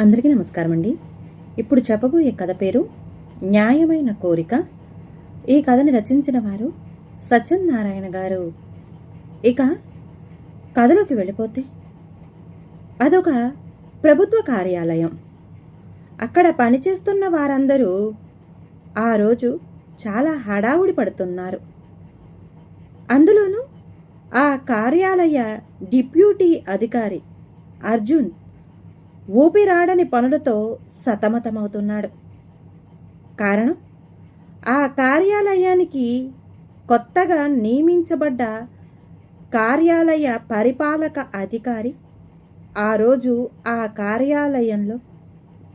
అందరికీ నమస్కారం అండి. ఇప్పుడు చెప్పబోయే కథ పేరు న్యాయమైన కోరిక. ఈ కథని రచించిన వారు సత్యనారాయణ గారు. ఇక కథలోకి వెళ్ళిపోతే, అదొక ప్రభుత్వ కార్యాలయం. అక్కడ పనిచేస్తున్న వారందరూ ఆ రోజు చాలా హడావుడి పడుతున్నారు. అందులోనూ ఆ కార్యాలయ డిప్యూటీ అధికారి అర్జున్ ఊపిరాడని పనులతో సతమతమవుతున్నాడు. కారణం, ఆ కార్యాలయానికి కొత్తగా నియమించబడ్డ కార్యాలయ పరిపాలక అధికారి ఆ రోజు ఆ కార్యాలయంలో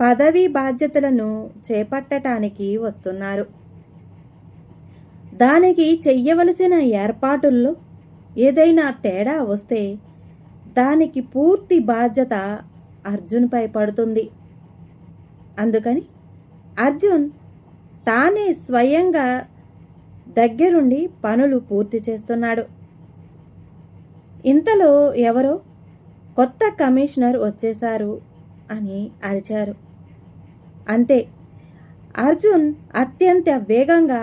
పదవీ బాధ్యతలను చేపట్టడానికి వస్తున్నారు. దానికి చెయ్యవలసిన ఏర్పాటుల్లో ఏదైనా తేడా వస్తే దానికి పూర్తి బాధ్యత అర్జున్పై పడుతుంది. అందుకని అర్జున్ తానే స్వయంగా దగ్గరుండి పనులు పూర్తి చేస్తున్నాడు. ఇంతలో ఎవరో కొత్త కమిషనర్ వచ్చేశారు అని అరిచారు. అంతే, అర్జున్ అత్యంత వేగంగా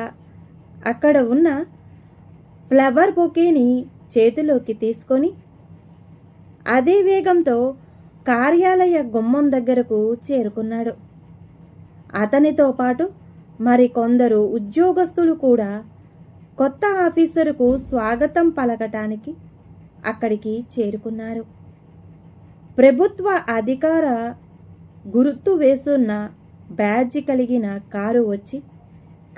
అక్కడ ఉన్న ఫ్లవర్ బొకేని చేతిలోకి తీసుకొని అదే వేగంతో కార్యాలయ గుమ్మం దగ్గరకు చేరుకున్నాడు. అతనితో పాటు మరికొందరు ఉద్యోగస్తులు కూడా కొత్త ఆఫీసరుకు స్వాగతం పలకటానికి అక్కడికి చేరుకున్నారు. ప్రభుత్వ అధికార గుర్తు వేసున్న బ్యాడ్జి కలిగిన కారు వచ్చి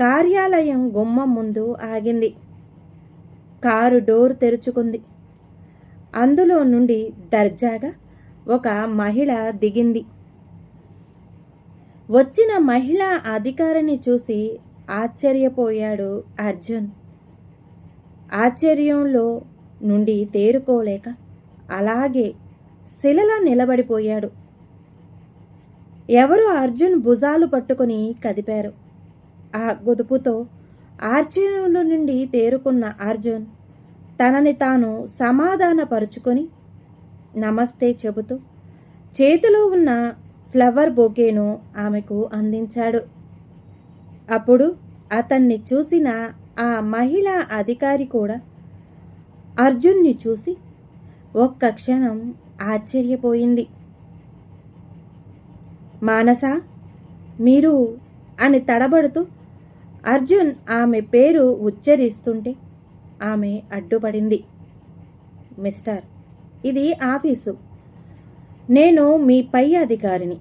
కార్యాలయం గుమ్మం ముందు ఆగింది. కారు డోర్ తెరుచుకుంది. అందులో నుండి దర్జాగా ఒక మహిళ దిగింది. వచ్చిన మహిళా అధికారిని చూసి ఆశ్చర్యపోయాడు అర్జున్. ఆశ్చర్యంలో నుండి తేరుకోలేక అలాగే శిలలా నిలబడిపోయాడు. ఎవరో అర్జున్ భుజాలు పట్టుకుని కదిపారు. ఆ గొదుపుతో ఆశ్చర్యంలో నుండి తేరుకున్న అర్జున్ తనని తాను సమాధానపరుచుకొని నమస్తే చెబుతూ చేతిలో ఉన్న ఫ్లవర్ బొకేను ఆమెకు అందించాడు. అప్పుడు అతన్ని చూసిన ఆ మహిళా అధికారి కూడా అర్జున్ని చూసి ఒక్క క్షణం ఆశ్చర్యపోయింది. మానస, మీరు అని తడబడుతూ అర్జున్ ఆమె పేరు ఉచ్చరిస్తుంటే ఆమె అడ్డుపడింది. మిస్టర్, ఇది ఆఫీసు. నేను మీ పై అధికారిని.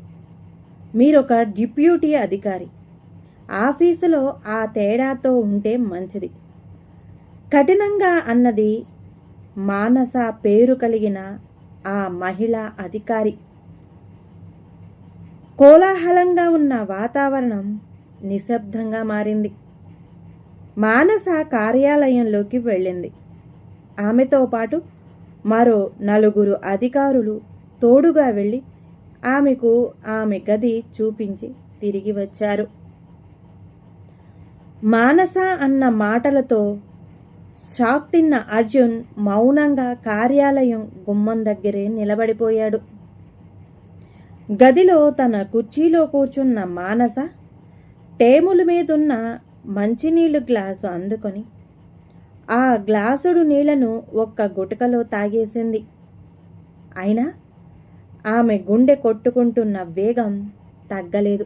మీరొక డిప్యూటీ అధికారి. ఆఫీసులో ఆ తేడాతో ఉంటే మంచిది, కఠినంగా అన్నది మానస పేరు కలిగిన ఆ మహిళా అధికారి. కోలాహలంగా ఉన్న వాతావరణం నిశ్శబ్దంగా మారింది. మానస కార్యాలయంలోకి వెళ్ళింది. ఆమెతో పాటు మరో 4 అధికారులు తోడుగా వెళ్ళి ఆమెకు ఆమె గది చూపించి తిరిగి వచ్చారు. మానస అన్న మాటలతో షాక్ తిన్న అర్జున్ మౌనంగా కార్యాలయం గుమ్మం దగ్గరే నిలబడిపోయాడు. గదిలో తన కుర్చీలో కూర్చున్న మానస టేబుల్ మీదున్న మంచినీళ్ళు గ్లాసు అందుకొని ఆ గ్లాసుడు నీళ్లను ఒక్క గుటకలో తాగేసింది. అయినా ఆమె గుండె కొట్టుకుంటున్న వేగం తగ్గలేదు.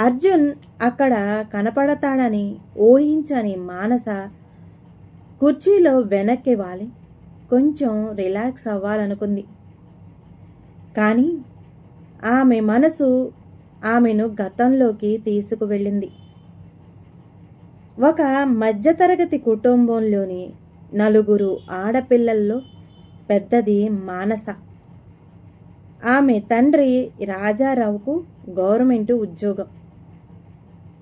అర్జున్ అక్కడ కనపడతాడని ఊహించని మానస కుర్చీలో వెనక్కి వాలి కొంచెం రిలాక్స్ అవ్వాలనుకుంది. కానీ ఆమె మనసు ఆమెను గతంలోకి తీసుకువెళ్ళింది. ఒక మధ్యతరగతి కుటుంబంలోని 4 ఆడపిల్లల్లో పెద్దది మానస. ఆమె తండ్రి రాజారావుకు గవర్నమెంట్ ఉద్యోగం.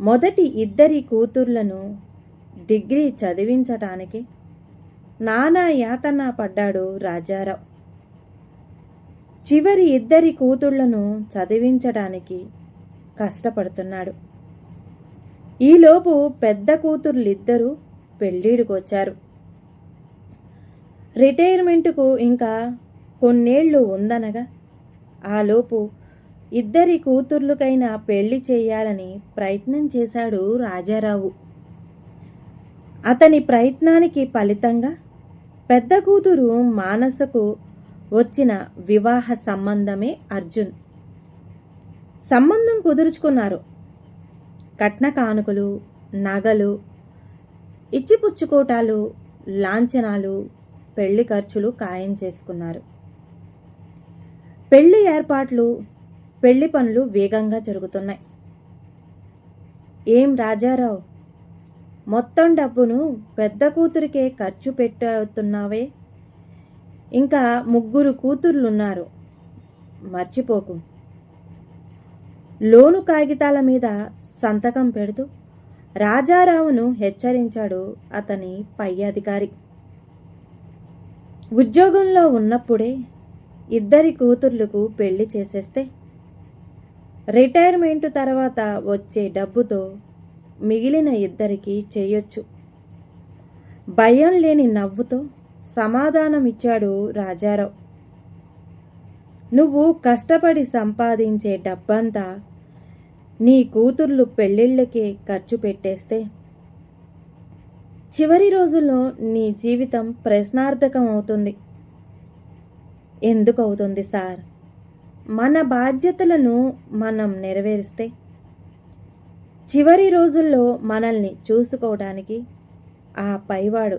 మొదటి 2 కూతుర్లను డిగ్రీ చదివించటానికి నానా యాతన పడ్డాడు రాజారావు. చివరి 2 కూతుళ్లను చదివించడానికి కష్టపడుతున్నాడు. ఈలోపు పెద్ద కూతుర్లిద్దరూ పెళ్ళిడికొచ్చారు. రిటైర్మెంటుకు ఇంకా కొన్నేళ్లు ఉందనగా ఆలోపు ఇద్దరి కూతుర్లకైనా పెళ్లి చేయాలని ప్రయత్నం చేశాడు రాజారావు. అతని ప్రయత్నానికి ఫలితంగా పెద్ద కూతురు మానసకు వచ్చిన వివాహ సంబంధమే అర్జున్. సంబంధం కుదుర్చుకున్నారు. కట్న కానుకలు, నగలు, ఇచ్చిపుచ్చుకోటాలు, లాంఛనాలు, పెళ్లి ఖర్చులు ఖాయం చేసుకున్నారు. పెళ్లి ఏర్పాట్లు, పెళ్లి పనులు వేగంగా జరుగుతున్నాయి. ఏం రాజారావు, మొత్తం డబ్బును పెద్ద కూతురికే ఖర్చు పెట్టుతున్నావే? ఇంకా 3 కూతుర్లున్నారు, మర్చిపోకు. లోను కాగితాల మీద సంతకం పెడుతూ రాజారావును హెచ్చరించాడు అతని పై అధికారి. ఉద్యోగంలో ఉన్నప్పుడే ఇద్దరి కూతుర్లకు పెళ్లి చేసేస్తే రిటైర్మెంట్ తర్వాత వచ్చే డబ్బుతో మిగిలిన ఇద్దరికి చేయొచ్చు. భయం లేని నవ్వుతో సమాధానమిచ్చాడు రాజారావు. నువ్వు కష్టపడి సంపాదించే డబ్బంతా నీ కూతుర్లు పెళ్ళిళ్ళకే ఖర్చు పెట్టేస్తే చివరి రోజుల్లో నీ జీవితం ప్రశ్నార్థకం అవుతుంది. ఎందుకు అవుతుంది సార్? మన బాధ్యతలను మనం నెరవేరిస్తే చివరి రోజుల్లో మనల్ని చూసుకోవడానికి ఆ పైవాడు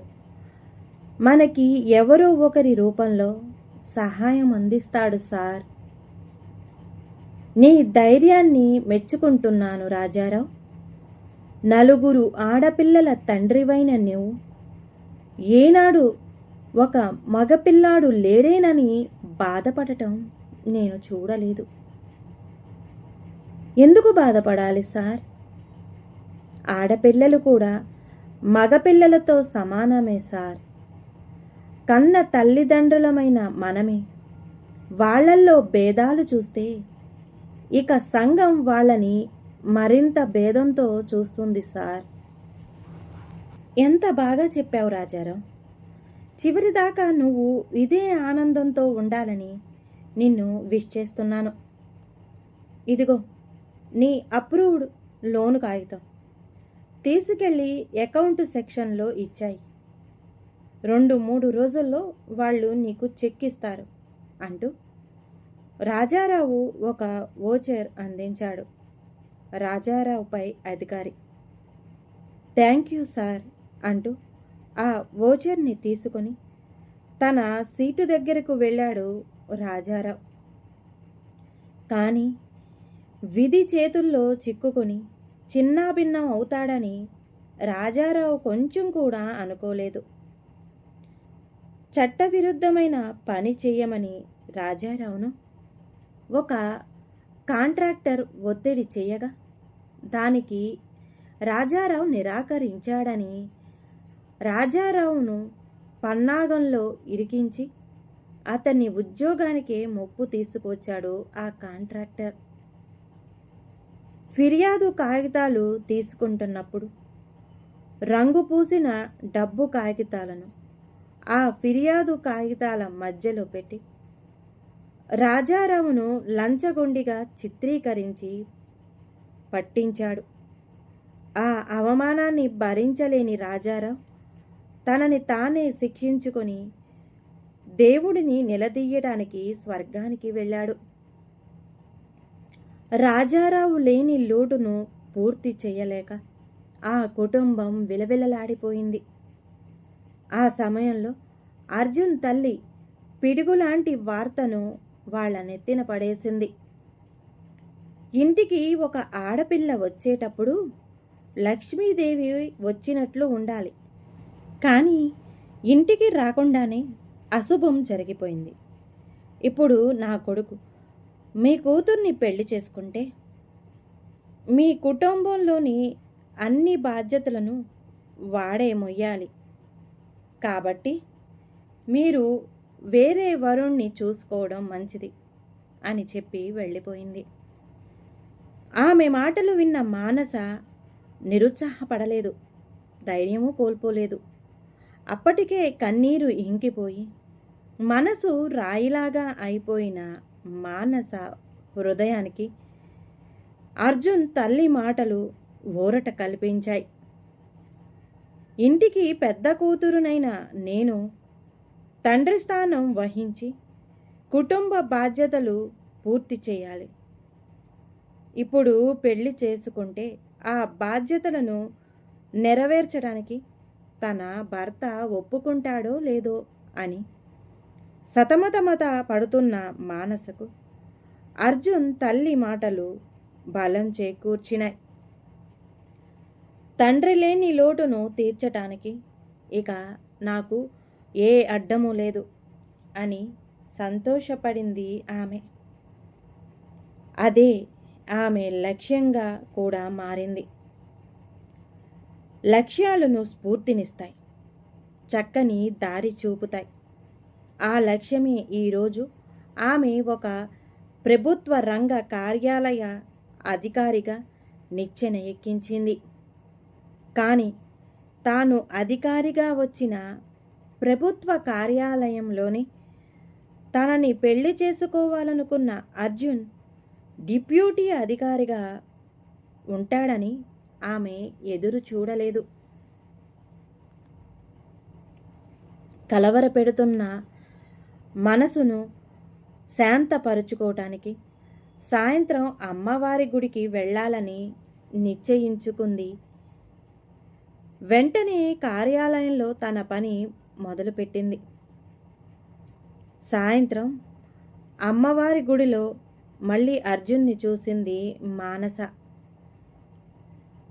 మనకి ఎవరో ఒకరి రూపంలో సహాయం అందిస్తాడు సార్. నీ ధైర్యాన్ని మెచ్చుకుంటున్నాను రాజారావు. 4 ఆడపిల్లల తండ్రివైన నువ్వు ఏనాడు ఒక మగపిల్లాడు లేడేనని బాధపడటం నేను చూడలేదు. ఎందుకు బాధపడాలి సార్? ఆడపిల్లలు కూడా మగపిల్లలతో సమానమే సార్. కన్న తల్లిదండ్రులమైన మనమే వాళ్ళల్లో భేదాలు చూస్తే ఇక సంఘం వాళ్ళని మరింత భేదంతో చూస్తుంది సార్. ఎంత బాగా చెప్పావు రాజారావు. చివరిదాకా నువ్వు ఇదే ఆనందంతో ఉండాలని నిన్ను విష్ చేస్తున్నాను. ఇదిగో నీ అప్రూవ్డ్ లోను కాగితం. తీసుకెళ్ళి అకౌంట్ సెక్షన్లో ఇచ్చాయి. 2-3 రోజుల్లో వాళ్ళు నీకు చెక్ ఇస్తారు అంటూ రాజారావు ఒక వోచర్ అందించాడు రాజారావుపై అధికారి. థ్యాంక్ యూ సార్ అంటూ ఆ వోచర్ని తీసుకొని తన సీటు దగ్గరకు వెళ్ళాడు రాజారావు. కానీ విధి చేతుల్లో చిక్కుకొని చిన్నాభిన్నం అవుతాడని రాజారావు కొంచెం కూడా అనుకోలేదు. చట్టవిరుద్ధమైన పని చేయమని రాజారావును ఒక కాంట్రాక్టర్ ఒత్తిడి చేయగా దానికి రాజారావు నిరాకరించాడని రాజారావును పన్నాగంలో ఇరికించి అతన్ని ఉద్యోగానికే ముప్పు తీసుకొచ్చాడు ఆ కాంట్రాక్టర్. ఫిర్యాదు కాగితాలు తీసుకుంటున్నప్పుడు రంగు పూసిన డబ్బు కాగితాలను ఆ ఫిర్యాదు కాగితాల మధ్యలో పెట్టి రాజారావును లంచగొండిగా చిత్రీకరించి పట్టించాడు. ఆ అవమానాన్ని భరించలేని రాజారావు తనని తానే శిక్షించుకొని దేవుడిని నిలదీయడానికి స్వర్గానికి వెళ్ళాడు. రాజారావు లేని లోటును పూర్తి చేయలేక ఆ కుటుంబం విలవిలలాడిపోయింది. ఆ సమయంలో అర్జున్ తల్లి పిడుగులాంటి వార్తను వాళ్ళ నెత్తిన పడేసింది. ఇంటికి ఒక ఆడపిల్ల వచ్చేటప్పుడు లక్ష్మీదేవి వచ్చినట్లు ఉండాలి, కానీ ఇంటికి రాకుండానే అశుభం జరిగిపోయింది. ఇప్పుడు నా కొడుకు మీ కూతుర్ని పెళ్లి చేసుకుంటే మీ కుటుంబంలోని అన్ని బాధ్యతలను వాడే మొయ్యాలి. కాబట్టి మీరు వేరే వరుణ్ణి చూసుకోవడం మంచిది అని చెప్పి వెళ్ళిపోయింది. ఆమె మాటలు విన్న మానస నిరుత్సాహపడలేదు, ధైర్యము కోల్పోలేదు. అప్పటికే కన్నీరు ఇంకిపోయి మనసు రాయిలాగా అయిపోయిన మానస హృదయానికి అర్జున్ తల్లి మాటలు ఊరట కల్పించాయి. ఇంటికి పెద్ద కూతురునైన నేను తండ్రి స్థానం వహించి కుటుంబ బాధ్యతలు పూర్తి చేయాలి. ఇప్పుడు పెళ్లి చేసుకుంటే ఆ బాధ్యతలను నెరవేర్చడానికి తన భర్త ఒప్పుకుంటాడో లేదో అని సతమతమత పడుతున్న మానసకు అర్జున్ తల్లి మాటలు బలం చేకూర్చినాయి. తండ్రి లేని లోటును తీర్చటానికి ఇక నాకు ఏ అడ్డము లేదు అని సంతోషపడింది ఆమె. అదే ఆమె లక్ష్యంగా కూడా మారింది. లక్ష్యాలను స్ఫూర్తినిస్తాయి, చక్కని దారి చూపుతాయి. ఆ లక్ష్యమే ఈరోజు ఆమె ఒక ప్రభుత్వ రంగ కార్యాలయ అధికారిగా నిచ్చెన ఎక్కించింది. కానీ తాను అధికారిగా వచ్చిన ప్రభుత్వ కార్యాలయంలోనే తనని పెళ్లి చేసుకోవాలనుకున్న అర్జున్ డిప్యూటీ అధికారిగా ఉంటాడని ఆమె ఎదురు చూడలేదు. కలవరపెడుతున్న మనసును శాంతపరుచుకోవటానికి సాయంత్రం అమ్మవారి గుడికి వెళ్ళాలని నిశ్చయించుకుంది. వెంటనే కార్యాలయంలో తన పని మొదలుపెట్టింది. సాయంత్రం అమ్మవారి గుడిలో మళ్ళీ అర్జున్ని చూసింది మానస.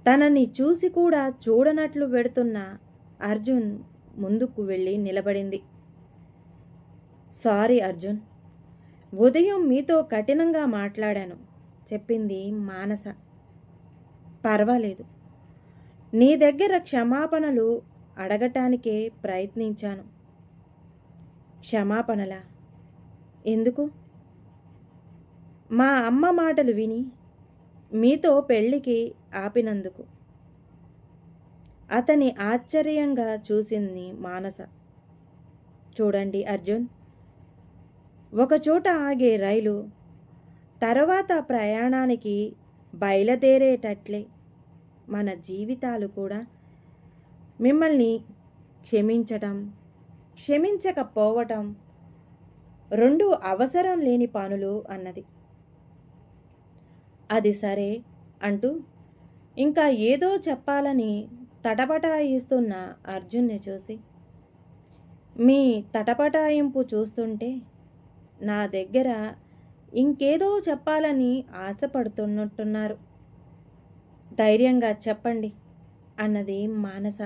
తనని చూసి కూడా చూడనట్లు వెడుతున్న అర్జున్ ముందుకు వెళ్ళి నిలబడింది. సారీ అర్జున్, ఉదయం మీతో కఠినంగా మాట్లాడాను చెప్పింది మానస. పర్వాలేదు, నీ దగ్గర క్షమాపణలు అడగటానికే ప్రయత్నించాను. క్షమాపణలా? ఎందుకు? మా అమ్మ మాటలు విని మీతో పెళ్ళికి ఆపినందుకు. అతని ఆశ్చర్యంగా చూసింది మానస. చూడండి అర్జున్, ఒకచోట ఆగే రైలు తర్వాత ప్రయాణానికి బయలుదేరేటట్లే మన జీవితాలు కూడా మిమ్మల్ని క్షమించటం, క్షమించకపోవటం రెండు అవసరం లేని పనులు అన్నది. అది సరే అంటూ ఇంకా ఏదో చెప్పాలని తటపటాయిస్తున్న అర్జున్ని చూసి, మీ తటపటాయింపు చూస్తుంటే నా దగ్గర ఇంకేదో చెప్పాలని ఆశపడుతున్నట్టున్నారు. ధైర్యంగా చెప్పండి అన్నది మానస.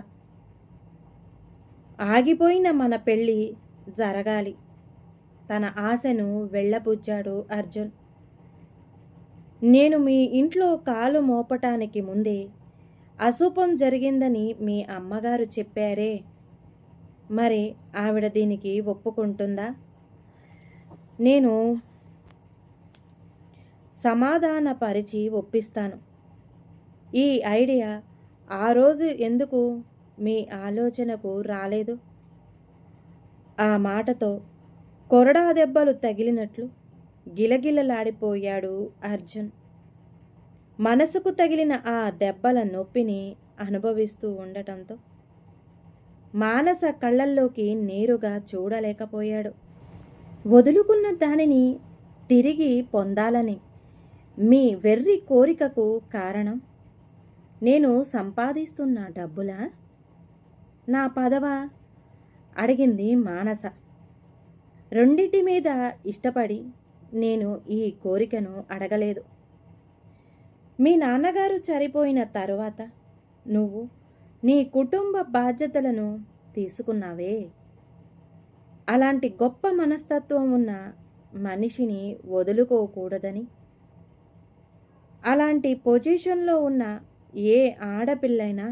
ఆగిపోయిన మన పెళ్ళి జరగాలి. తన ఆశను వెళ్ళబుచ్చాడు అర్జున్. నేను మీ ఇంట్లో కాలు మోపటానికి ముందే అశుభం జరిగిందని మీ అమ్మగారు చెప్పారే, మరి ఆవిడ దీనికి ఒప్పుకుంటుందా? నేను సమాధానపరిచి ఒప్పిస్తాను. ఈ ఐడియా ఆ రోజు ఎందుకు మీ ఆలోచనకు రాలేదు? ఆ మాటతో కొరడా దెబ్బలు తగిలినట్లు గిలగిలలాడిపోయాడు అర్జున్. మనసుకు తగిలిన ఆ దెబ్బల నొప్పిని అనుభవిస్తూ ఉండటంతో మానస కళ్ళల్లోకి నేరుగా చూడలేకపోయాడు. వదులుకున్న దానిని తిరిగి పొందాలని మీ వెర్రి కోరికకు కారణం నేను సంపాదిస్తున్న డబ్బులా, నా పదవా అడిగింది మానస. రెండిటి మీద ఇష్టపడి నేను ఈ కోరికను అడగలేదు. మీ నాన్నగారు చనిపోయిన తరువాత నువ్వు నీ కుటుంబ బాధ్యతలను తీసుకున్నావే, అలాంటి గొప్ప మనస్తత్వం ఉన్న మనిషిని వదులుకోకూడదని, అలాంటి పొజిషన్లో ఉన్న ఏ ఆడపిల్లైనా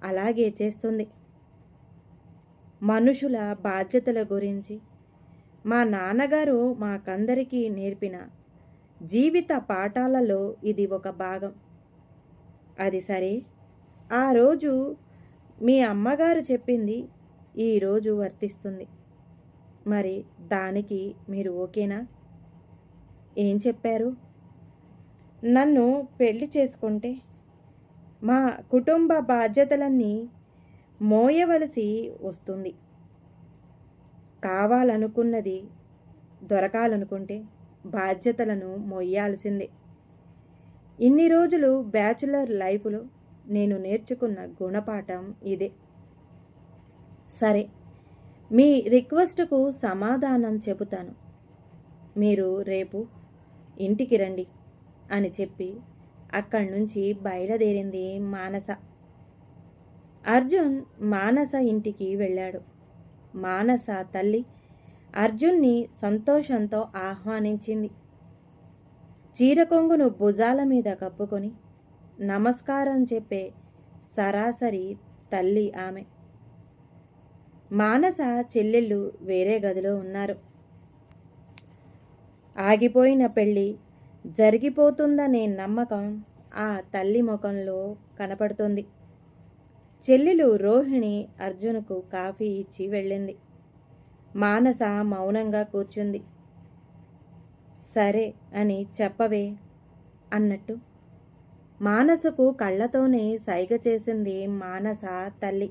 అలాగే చేస్తుంది. మనుషుల బాధ్యతల గురించి మా నాన్నగారు మాకందరికీ నేర్పిన జీవిత పాఠాలలో ఇది ఒక భాగం. అది సరే, ఆ రోజు మీ అమ్మగారు చెప్పింది ఈరోజు వర్తిస్తుంది. మరి దానికి మీరు ఓకేనా? ఏం చెప్పారు? నన్ను పెళ్లి చేసుకుంటే మా కుటుంబ బాధ్యతలన్నీ మోయవలసి వస్తుంది. కావాలనుకున్నది దొరకాలనుకుంటే బాధ్యతలను మొయ్యాల్సిందే. ఇన్ని రోజులు బ్యాచులర్ లైఫ్లో నేను నేర్చుకున్న గుణపాఠం ఇదే. సరే, మీ రిక్వెస్ట్కు సమాధానం చెబుతాను. మీరు రేపు ఇంటికి రండి అని చెప్పి అక్కడి నుంచి బయలుదేరింది మానస. అర్జున్ మానస ఇంటికి వెళ్ళాడు. మానస తల్లి అర్జున్ని సంతోషంతో ఆహ్వానించింది. చీర కొంగును భుజాల మీద కప్పుకొని నమస్కారం చెప్పే సరాసరి తల్లి ఆమె. మానస చెల్లెళ్ళు వేరే గదిలో ఉన్నారు. ఆగిపోయిన పెళ్ళి జరిగిపోతుందనే నమ్మకం ఆ తల్లి ముఖంలో కనపడుతుంది. చెల్లెలు రోహిణి అర్జున్కు కాఫీ ఇచ్చి వెళ్ళింది. మానస మౌనంగా కూర్చుంది. సరే అని చెప్పవే అన్నట్టు మానసకు కళ్ళతోనే సైగ చేసింది మానస తల్లి.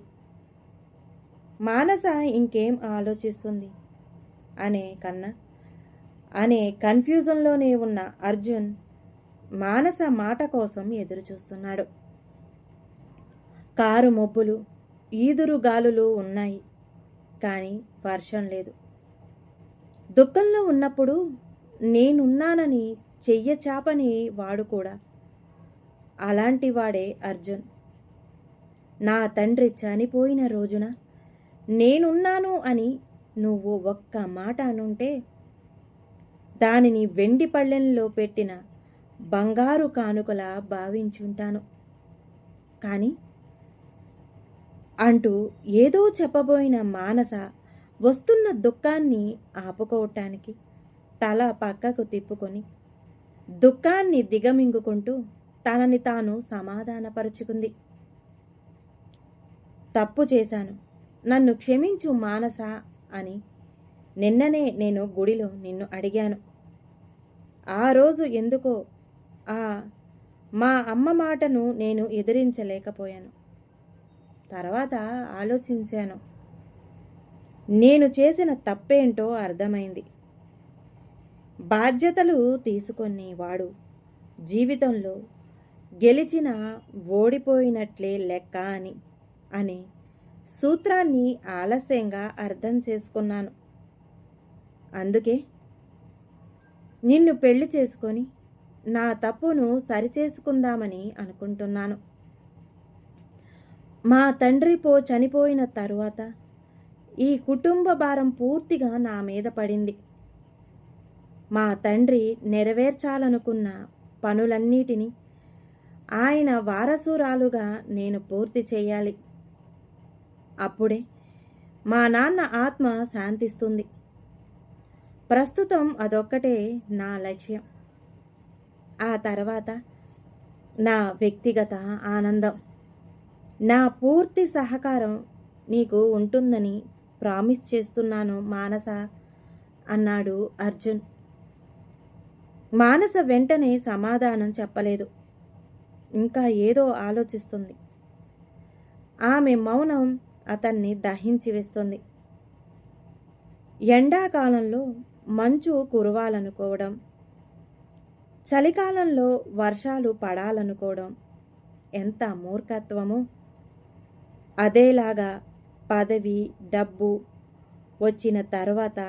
మానస ఇంకేం ఆలోచిస్తుంది అనే కన్ఫ్యూజన్లోనే ఉన్న అర్జున్ మానస మాట కోసం ఎదురుచూస్తున్నాడు. కారు మబ్బులు, ఈదురు గాలులు ఉన్నాయి, కానీ వర్షం లేదు. దుఃఖంలో ఉన్నప్పుడు నేనున్నానని చెయ్య చాపని వాడు కూడా అలాంటి వాడే అర్జున్. నా తండ్రి చనిపోయిన రోజున నేనున్నాను అని నువ్వు ఒక్క మాట అనుంటే దానిని వెండి పళ్ళెంలో పెట్టిన బంగారు కానుకలా భావించుంటాను. కానీ అంటూ ఏదో చెప్పబోయిన మానస వస్తున్న దుఃఖాన్ని ఆపుకోవటానికి తల పక్కకు తిప్పుకొని దుఃఖాన్ని దిగమింగుకుంటూ తనని తాను సమాధానపరుచుకుంది. తప్పు చేశాను, నన్ను క్షమించు మానస అని నిన్ననే నేను గుడిలో నిన్ను అడిగాను. ఆ రోజు ఎందుకో మా అమ్మ మాటను నేను ఎదిరించలేకపోయాను. తర్వాత ఆలోచించాను. నేను చేసిన తప్పేంటో అర్థమైంది. బాధ్యతలు తీసుకొని వాడు జీవితంలో గెలిచిన ఓడిపోయినట్లే లెక్క అని సూత్రాన్ని ఆలస్యంగా అర్థం చేసుకున్నాను. అందుకే నిన్ను పెళ్లి చేసుకొని నా తప్పును సరిచేసుకుందామని అనుకుంటున్నాను. మా తండ్రి చనిపోయిన తరువాత ఈ కుటుంబ భారం పూర్తిగా నా మీద పడింది. మా తండ్రి నెరవేర్చాలనుకున్న పనులన్నిటినీ ఆయన వారసురాలుగా నేను పూర్తి చేయాలి. అప్పుడే మా నాన్న ఆత్మ శాంతిస్తుంది. ప్రస్తుతం అదొక్కటే నా లక్ష్యం. ఆ తర్వాత నా వ్యక్తిగత ఆనందం. నా పూర్తి సహకారం నీకు ఉంటుందని ప్రామిస్ చేస్తున్నాను మానస అన్నాడు అర్జున్. మానస వెంటనే సమాధానం చెప్పలేదు. ఇంకా ఏదో ఆలోచిస్తుంది. ఆమె మౌనం అతన్ని దహించి వేస్తుంది. ఎండాకాలంలో మంచు కురవాలనుకోవడం, చలికాలంలో వర్షాలు పడాలనుకోవడం ఎంత మూర్ఖత్వమో, అదేలాగా పదవి, డబ్బు వచ్చిన తర్వాత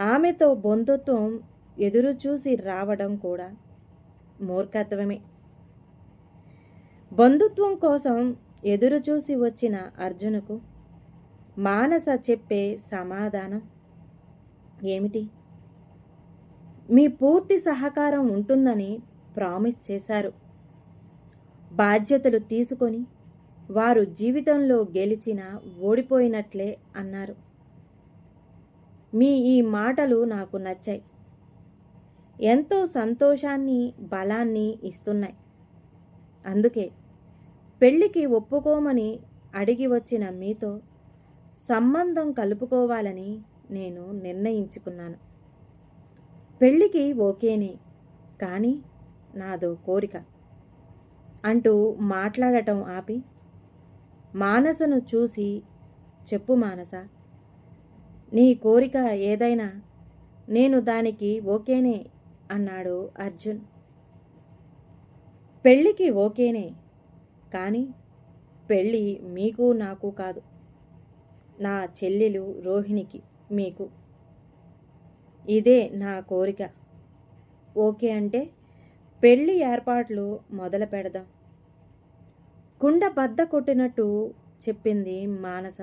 ఆమెతో బంధుత్వం ఎదురుచూసి రావడం కూడా మూర్ఖత్వమే. బంధుత్వం కోసం ఎదురుచూసి వచ్చిన అర్జునుకు మానస చెప్పే సమాధానం ఏమిటి? మీ పూర్తి సహకారం ఉంటుందని ప్రామిస్ చేశారు. బాధ్యతలు తీసుకొని వారు జీవితంలో గెలిచిన ఓడిపోయినట్లే అన్నారు. మీ ఈ మాటలు నాకు నచ్చాయి. ఎంతో సంతోషాన్ని, బలాన్ని ఇస్తున్నాయి. అందుకే పెళ్ళికి ఒప్పుకోమని అడిగి వచ్చిన మీతో సంబంధం కలుపుకోవాలని నేను నిర్ణయించుకున్నాను. పెళ్ళికి ఓకేనే, కానీ నాదో కోరిక అంటూ మాట్లాడటం ఆపి మానసను చూసి, చెప్పు మానస, నీ కోరిక ఏదైనా నేను దానికి ఓకేనే అన్నాడు అర్జున్. పెళ్ళికి ఓకేనే, కానీ పెళ్ళి మీకు నాకు కాదు, నా చెల్లెలు రోహిణికి మీకు. ఇదే నా కోరిక. ఓకే అంటే పెళ్ళి ఏర్పాట్లు మొదలు పెడదాం. కుండ బద్ద కొట్టినట్టు చెప్పింది మానస.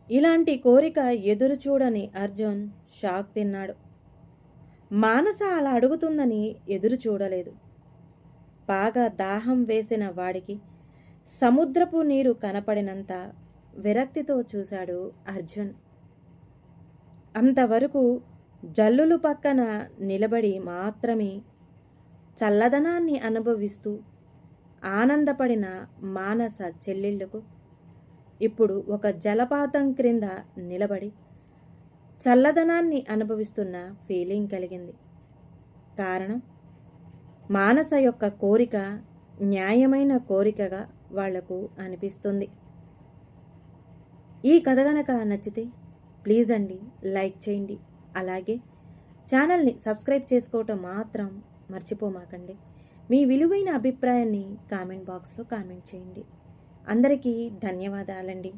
ఇలాంటి కోరిక ఎదురు చూడని అర్జున్ షాక్ తిన్నాడు. మానస అలా అడుగుతుందని ఎదురు చూడలేదు. బాగా దాహం వేసిన వాడికి సముద్రపు నీరు కనపడినంత విరక్తితో చూశాడు అర్జున్. అంతవరకు జల్లులు పక్కన నిలబడి మాత్రమే చల్లదనాన్ని అనుభవిస్తూ ఆనందపడిన మానస చెల్లెళ్ళకు ఇప్పుడు ఒక జలపాతం క్రింద నిలబడి చల్లదనాన్ని అనుభవిస్తున్న ఫీలింగ్ కలిగింది. కారణం, మానస యొక్క కోరిక న్యాయమైన కోరికగా వాళ్లకు అనిపిస్తుంది. ఈ కథ గనక నచ్చితే ప్లీజ్ అండి లైక్ చేయండి. అలాగే ఛానల్ని సబ్స్క్రైబ్ చేసుకోవటం మాత్రం మర్చిపోమాకండి. మీ విలువైన అభిప్రాయాన్ని కామెంట్ బాక్స్లో కామెంట్ చేయండి. అందరికీ ధన్యవాదాలండి.